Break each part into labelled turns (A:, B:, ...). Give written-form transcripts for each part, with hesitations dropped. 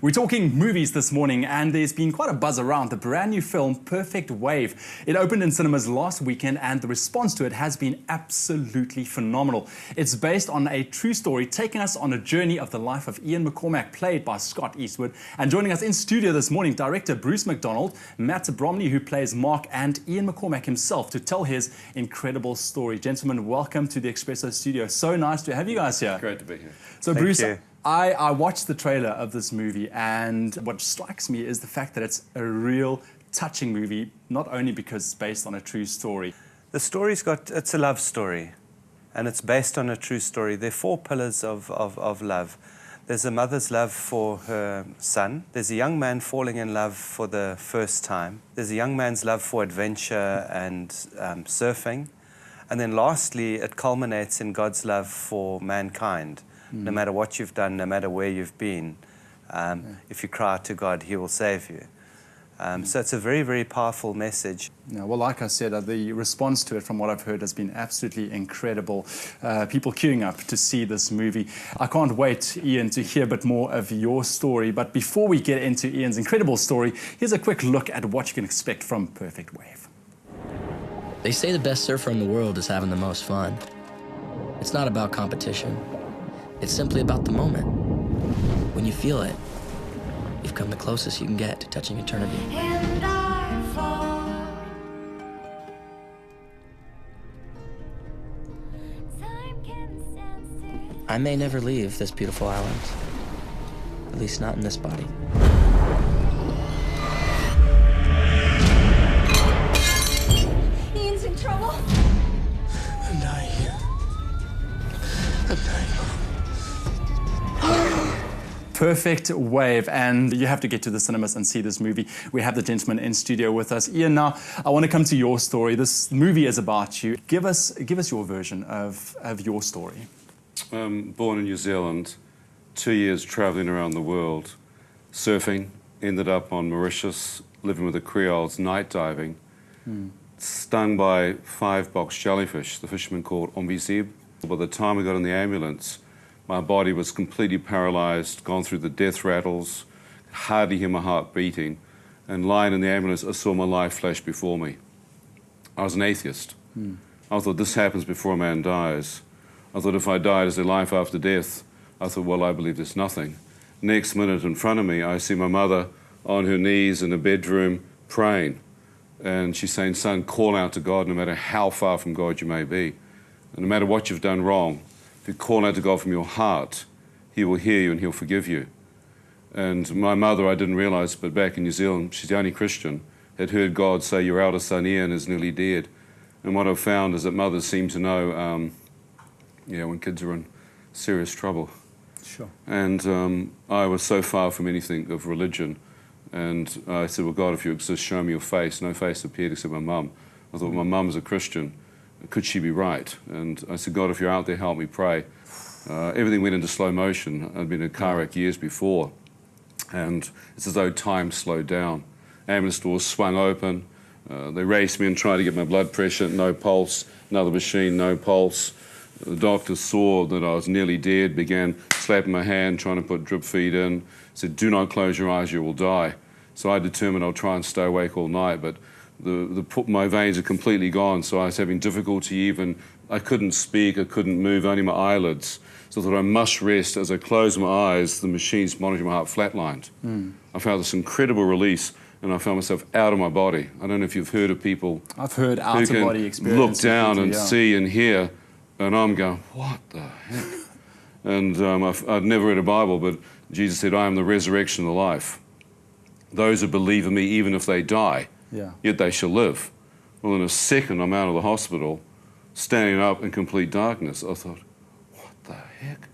A: We're talking movies this morning, and there's been quite a buzz around the brand new film, Perfect Wave. It opened in cinemas last weekend, and the response to it has been absolutely phenomenal. It's based on a true story, taking us on a journey of the life of Ian McCormack, played by Scott Eastwood. And joining us in studio this morning, director Bruce Macdonald, Matt Bromley, who plays Mark, and Ian McCormack himself to tell his incredible story. Gentlemen, welcome to the Expresso studio. So nice to have you guys here.
B: Great to be here.
A: So Bruce, I watched the trailer of this movie, and what strikes me is the fact that it's a real touching movie, not only because it's based on a true story.
C: The story's it's a love story, and it's based on a true story. There are four pillars of love. There's a mother's love for her son. There's a young man falling in love for the first time. There's a young man's love for adventure and surfing. And then lastly, it culminates in God's love for mankind. No matter what you've done, no matter where you've been, if you cry out to God, He will save you. So it's a very, very powerful message.
A: Yeah, well, like I said, the response to it, from what I've heard, has been absolutely incredible. People queuing up to see this movie. I can't wait, Ian, to hear a bit more of your story. But before we get into Ian's incredible story, here's a quick look at what you can expect from Perfect Wave.
D: They say the best surfer in the world is having the most fun. It's not about competition. It's simply about the moment. When you feel it, you've come the closest you can get to touching eternity. I may never leave this beautiful island, at least not in this body.
E: Ian's in trouble.
D: I'm dying. I'm dying.
A: Perfect Wave, and you have to get to the cinemas and see this movie. We have the gentleman in studio with us. Ian, now I want to come to your story. This movie is about you. Give us your version of your story.
B: Born in New Zealand, 2 years travelling around the world, surfing, ended up on Mauritius, living with the Creoles, night diving, stung by 5-box jellyfish, the fishermen called ombizib. By the time we got in the ambulance, my body was completely paralysed, gone through the death rattles, hardly hear my heart beating, and lying in the ambulance, I saw my life flash before me. I was an atheist. I thought, this happens before a man dies. I thought, if I died, is there life after death? I thought, well, I believe there's nothing. Next minute, in front of me, I see my mother on her knees in a bedroom praying. And she's saying, son, call out to God no matter how far from God you may be. And no matter what you've done wrong, if you call out to God from your heart, He will hear you and He'll forgive you. And my mother, I didn't realise, but back in New Zealand, she's the only Christian, had heard God say, your eldest son Ian is nearly dead. And what I've found is that mothers seem to know when kids are in serious trouble.
A: Sure.
B: And I was so far from anything of religion. And I said, well, God, if you exist, show me your face. No face appeared except my mum. I thought, my mum's a Christian. Could she be right? And I said, God, if you're out there, help me pray. Everything went into slow motion. I'd been in a car wreck years before, and it's as though time slowed down. Ambulance doors swung open. They raced me and tried to get my blood pressure, no pulse. Another machine, no pulse. The doctor saw that I was nearly dead, began slapping my hand, trying to put drip feed in. Said, do not close your eyes, you will die. So I determined I'll try and stay awake all night, but my veins are completely gone, so I was having difficulty even. I couldn't speak, I couldn't move, only my eyelids. So I thought I must rest. As I closed my eyes, the machines monitoring my heart flatlined. I found this incredible release, and I found myself out of my body. I don't know if you've heard of people.
A: I've heard out-of-body experience.
B: Look down and see and hear, and I'm going, what the heck? And I'd never read a Bible, but Jesus said, I am the resurrection and the life. Those who believe in me, even if they die, yet they shall live. Well, in a second, I'm out of the hospital, standing up in complete darkness. I thought, what the heck?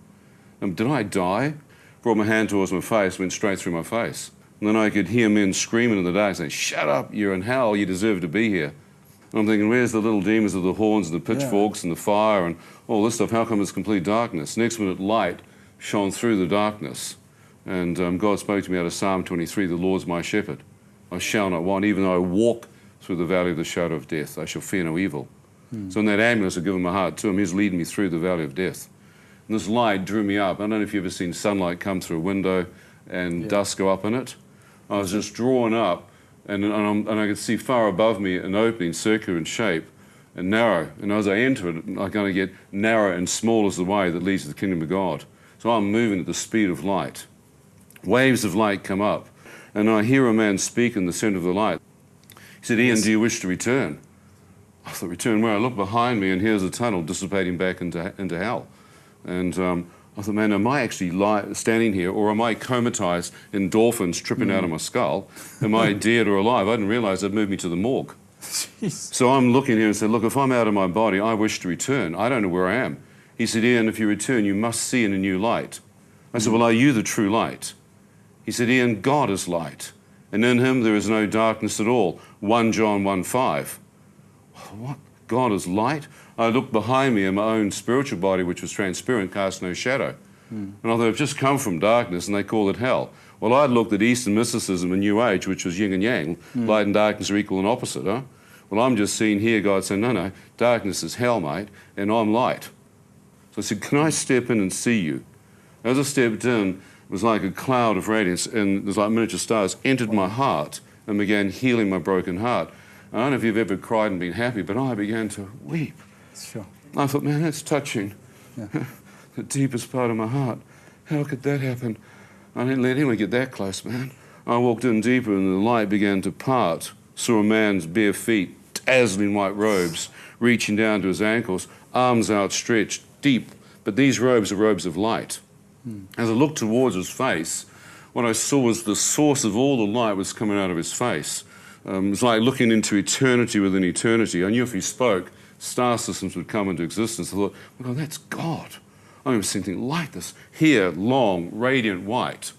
B: Did I die? Brought my hand towards my face, went straight through my face. And then I could hear men screaming in the dark, saying, shut up, you're in hell, you deserve to be here. And I'm thinking, where's the little demons of the horns and the pitchforks and the fire and all this stuff? How come it's complete darkness? Next minute, light shone through the darkness. And God spoke to me out of Psalm 23, the Lord's my shepherd. I shall not want, even though I walk through the valley of the shadow of death, I shall fear no evil. So in that ambulance, I've given my heart to Him. He's leading me through the valley of death. And this light drew me up. I don't know if you've ever seen sunlight come through a window. and dust go up in it. I was just drawn up, and I could see far above me an opening, circular in shape, and narrow. And as I enter it, I'm going to get narrow and small as the way that leads to the kingdom of God. So I'm moving at the speed of light. Waves of light come up, and I hear a man speak in the centre of the light. He said, Ian, do you wish to return? I thought, return where? I look behind me, and here's a tunnel dissipating back into hell. And I thought, man, am I actually standing here, or am I comatized, endorphins tripping out of my skull? Am I dead or alive? I didn't realise they'd moved me to the morgue.
A: Jeez.
B: So I'm looking here and said, look, if I'm out of my body, I wish to return. I don't know where I am. He said, Ian, if you return, you must see in a new light. I said, well, are you the true light? He said, Ian, God is light, and in him there is no darkness at all. 1 John 1:5. What? God is light? I looked behind me, and my own spiritual body, which was transparent, cast no shadow. And I thought, I've just come from darkness, and they call it hell. Well, I'd looked at Eastern mysticism and New Age, which was yin and yang. Light and darkness are equal and opposite, huh? Well, I'm just seeing here God saying, no, darkness is hell, mate, and I'm light. So I said, can I step in and see you? As I stepped in, it was like a cloud of radiance, and there's like miniature stars entered my heart and began healing my broken heart. I don't know if you've ever cried and been happy, but I began to weep.
A: Sure.
B: I thought, man, that's touching.
A: Yeah.
B: The deepest part of my heart. How could that happen? I didn't let anyone get that close, man. I walked in deeper, and the light began to part. Saw a man's bare feet, dazzling white robes, reaching down to his ankles, arms outstretched, deep. But these robes are robes of light. As I looked towards his face, what I saw was the source of all the light was coming out of his face. It was like looking into eternity within eternity. I knew if he spoke, star systems would come into existence. I thought, well, that's God. I never seen anything like this. Here, long, radiant white.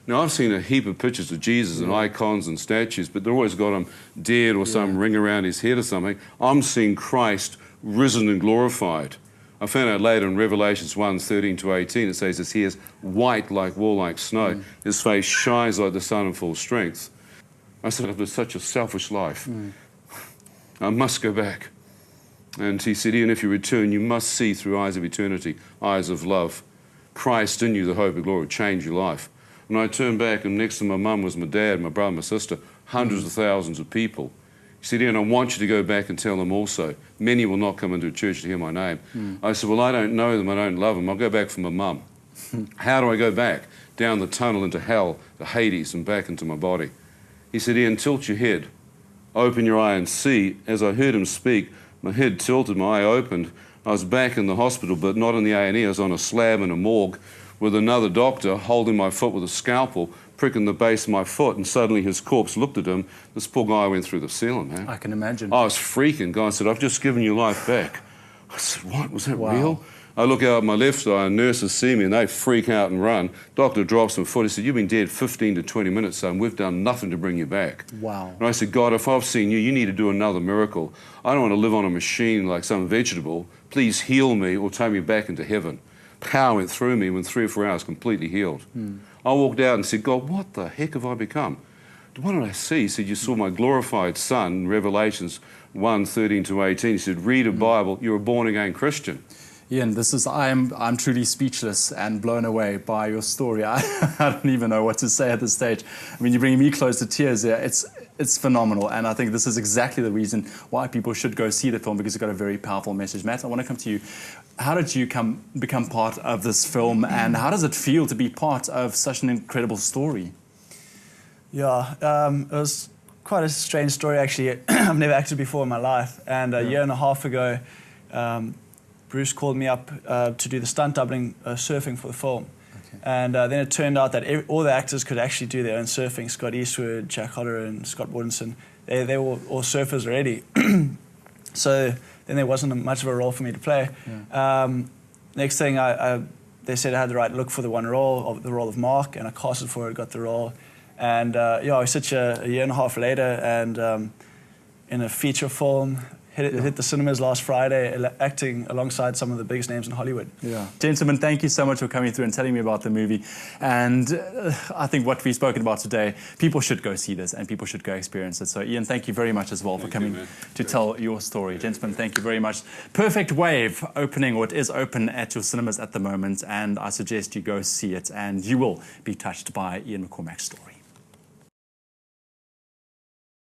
B: Now, I've seen a heap of pictures of Jesus and icons and statues, but they've always got him dead or some ring around his head or something. I'm seeing Christ risen and glorified. I found out later in Revelations 1:13-18, it says his hair is white like wool, like snow. His face shines like the sun in full strength. I said, I've lived such a selfish life. I must go back. And he said, Ian, if you return, you must see through eyes of eternity, eyes of love. Christ in you, the hope of glory, change your life. When I turned back, and next to my mum was my dad, my brother, my sister, hundreds of thousands of people. He said, Ian, I want you to go back and tell them also. Many will not come into a church to hear my name. I said, well, I don't know them, I don't love them. I'll go back for my mum. How do I go back? Down the tunnel into hell, to Hades, and back into my body. He said, Ian, tilt your head. Open your eye and see. As I heard him speak, my head tilted, my eye opened. I was back in the hospital, but not in the A&E. I was on a slab in a morgue with another doctor holding my foot with a scalpel, pricking the base of my foot, and suddenly his corpse looked at him. This poor guy went through the ceiling, man.
A: I can imagine.
B: I was freaking. God said, I've just given your life back. I said, what? Was that
A: Wow.
B: real? I look out my left eye, and nurses see me, and they freak out and run. Doctor drops my foot. He said, you've been dead 15 to 20 minutes, son. We've done nothing to bring you back.
A: Wow.
B: And I said, God, if I've seen you, you need to do another miracle. I don't want to live on a machine like some vegetable. Please heal me or take me back into heaven. Power went through me within 3 or 4 hours, completely healed. I walked out and said, God, what the heck have I become? What did I see? He said, you saw my glorified son in Revelations 1:13-18. He said, read a Bible, you're a born-again Christian.
A: Ian, I'm truly speechless and blown away by your story. I don't even know what to say at this stage. I mean, you're bringing me close to tears here. It's phenomenal, and I think this is exactly the reason why people should go see the film, because it's got a very powerful message. Matt, I want to come to you. How did you become part of this film, and how does it feel to be part of such an incredible story?
E: Yeah, it was quite a strange story, actually. I've never acted before in my life, and a year and a half ago, Bruce called me up to do the stunt doubling surfing for the film. Okay. And then it turned out that all the actors could actually do their own surfing. Scott Eastwood, Jack Hodder and Scott Wardenson, they were all surfers already. So then there wasn't much of a role for me to play. Yeah. Next thing, they said I had the right look for the role of Mark, and I casted for it, got the role. And I was such a year and a half later, and in a feature film, hit the cinemas last Friday, acting alongside some of the biggest names in Hollywood.
A: Yeah. Gentlemen, thank you so much for coming through and telling me about the movie. And I think what we've spoken about today, people should go see this and people should go experience it. So Ian, thank you very much as well for coming to tell your story. Gentlemen, thank you very much. Perfect Wave opening, or it is open at your cinemas at the moment, and I suggest you go see it and you will be touched by Ian McCormack's story.